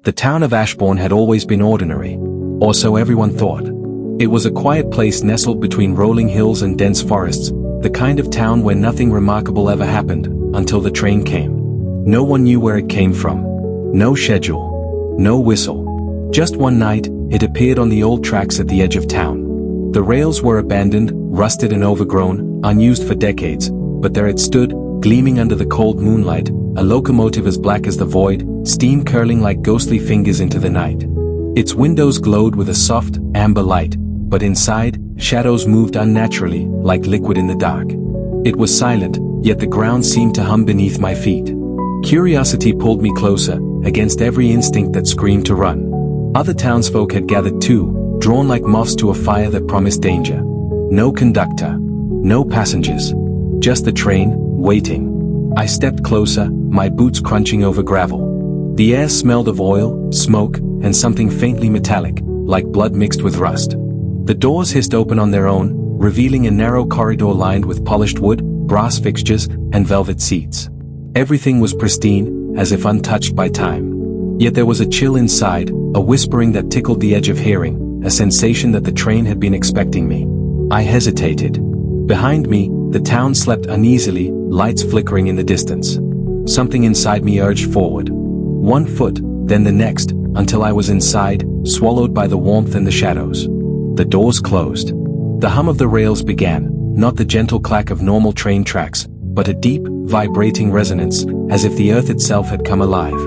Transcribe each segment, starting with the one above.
The town of Ashbourne had always been ordinary, or so everyone thought. It was a quiet place nestled between rolling hills and dense forests, the kind of town where nothing remarkable ever happened, until the train came. No one knew where it came from. No schedule. No whistle. Just one night, it appeared on the old tracks at the edge of town. The rails were abandoned, rusted and overgrown, unused for decades, but there it stood, gleaming under the cold moonlight, a locomotive as black as the void, steam curling like ghostly fingers into the night. Its windows glowed with a soft, amber light, but inside, shadows moved unnaturally, like liquid in the dark. It was silent, yet the ground seemed to hum beneath my feet. Curiosity pulled me closer, against every instinct that screamed to run. Other townsfolk had gathered too, drawn like moths to a fire that promised danger. No conductor. No passengers. Just the train, waiting. I stepped closer, my boots crunching over gravel. The air smelled of oil, smoke, and something faintly metallic, like blood mixed with rust. The doors hissed open on their own, revealing a narrow corridor lined with polished wood, brass fixtures, and velvet seats. Everything was pristine, as if untouched by time. Yet there was a chill inside, a whispering that tickled the edge of hearing, a sensation that the train had been expecting me. I hesitated. Behind me, the town slept uneasily, lights flickering in the distance. Something inside me urged forward. 1 foot, then the next, until I was inside, swallowed by the warmth and the shadows. The doors closed. The hum of the rails began, not the gentle clack of normal train tracks, but a deep, vibrating resonance, as if the earth itself had come alive.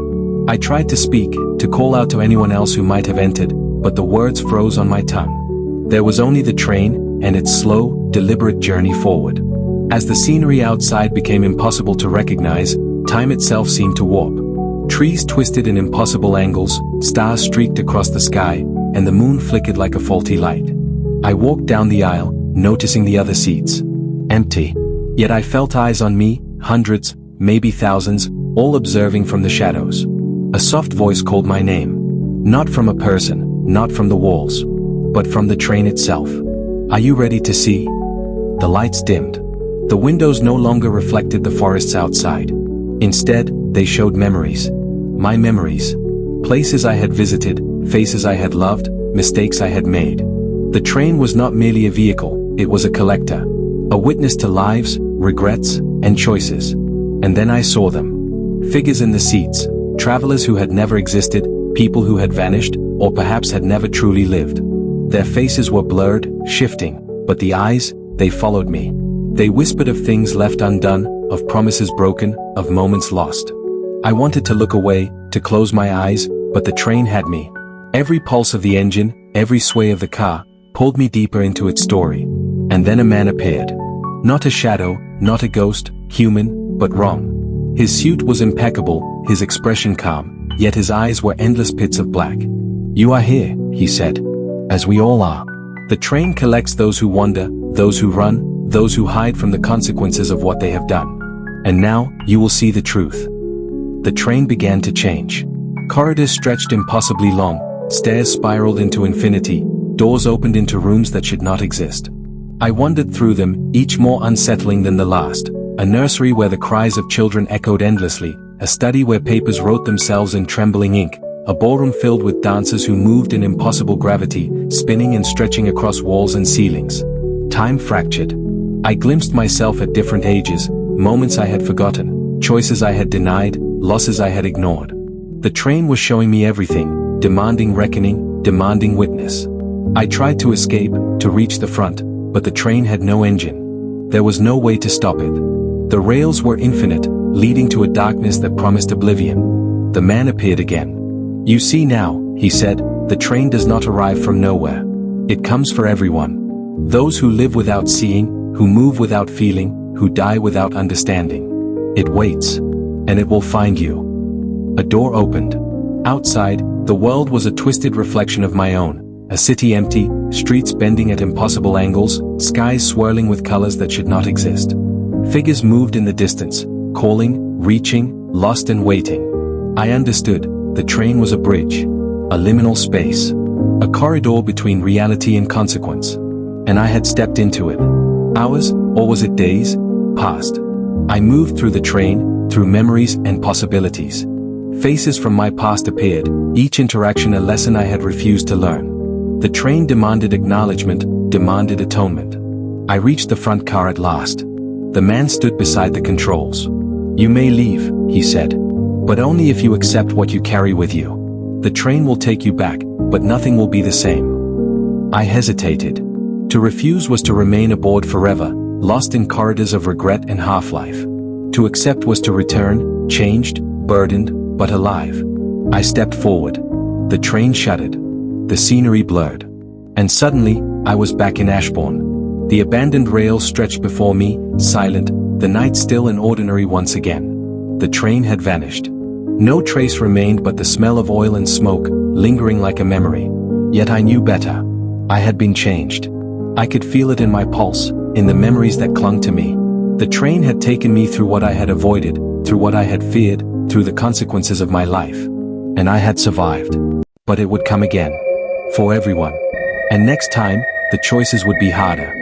I tried to speak, to call out to anyone else who might have entered, but the words froze on my tongue. There was only the train, and its slow, deliberate journey forward. As the scenery outside became impossible to recognize, time itself seemed to warp. Trees twisted in impossible angles, stars streaked across the sky, and the moon flickered like a faulty light. I walked down the aisle, noticing the other seats. Empty. Yet I felt eyes on me, hundreds, maybe thousands, all observing from the shadows. A soft voice called my name. Not from a person, not from the walls, but from the train itself. Are you ready to see? The lights dimmed. The windows no longer reflected the forests outside. Instead, they showed memories. My memories. Places I had visited, faces I had loved, mistakes I had made. The train was not merely a vehicle, it was a collector. A witness to lives, regrets, and choices. And then I saw them. Figures in the seats, travelers who had never existed, people who had vanished, or perhaps had never truly lived. Their faces were blurred, shifting, but the eyes, they followed me. They whispered of things left undone, of promises broken, of moments lost. I wanted to look away, to close my eyes, but the train had me. Every pulse of the engine, every sway of the car, pulled me deeper into its story. And then a man appeared. Not a shadow, not a ghost, human, but wrong. His suit was impeccable, his expression calm, yet his eyes were endless pits of black. You are here, he said. As we all are. The train collects those who wander, those who run, those who hide from the consequences of what they have done. And now, you will see the truth. The train began to change. Corridors stretched impossibly long, stairs spiraled into infinity, doors opened into rooms that should not exist. I wandered through them, each more unsettling than the last. A nursery where the cries of children echoed endlessly, a study where papers wrote themselves in trembling ink, a ballroom filled with dancers who moved in impossible gravity, spinning and stretching across walls and ceilings. Time fractured. I glimpsed myself at different ages, moments I had forgotten, choices I had denied, losses I had ignored. The train was showing me everything, demanding reckoning, demanding witness. I tried to escape, to reach the front, but the train had no engine. There was no way to stop it. The rails were infinite, leading to a darkness that promised oblivion. The man appeared again. You see now, he said, the train does not arrive from nowhere. It comes for everyone. Those who live without seeing, who move without feeling, who die without understanding. It waits. And it will find you. A door opened. Outside, the world was a twisted reflection of my own. A city empty, streets bending at impossible angles, skies swirling with colors that should not exist. Figures moved in the distance, calling, reaching, lost and waiting. I understood, the train was a bridge. A liminal space. A corridor between reality and consequence. And I had stepped into it. Hours, or was it days, passed. I moved through the train, through memories and possibilities. Faces from my past appeared, each interaction a lesson I had refused to learn. The train demanded acknowledgement, demanded atonement. I reached the front car at last. The man stood beside the controls. "You may leave," he said. "But only if you accept what you carry with you. The train will take you back, but nothing will be the same." I hesitated. To refuse was to remain aboard forever, lost in corridors of regret and half-life. To accept was to return, changed, burdened, but alive. I stepped forward. The train shuddered. The scenery blurred. And suddenly, I was back in Ashbourne. The abandoned rails stretched before me, silent, the night still and ordinary once again. The train had vanished. No trace remained but the smell of oil and smoke, lingering like a memory. Yet I knew better. I had been changed. I could feel it in my pulse, in the memories that clung to me. The train had taken me through what I had avoided, through what I had feared, through the consequences of my life. And I had survived. But it would come again. For everyone. And next time, the choices would be harder.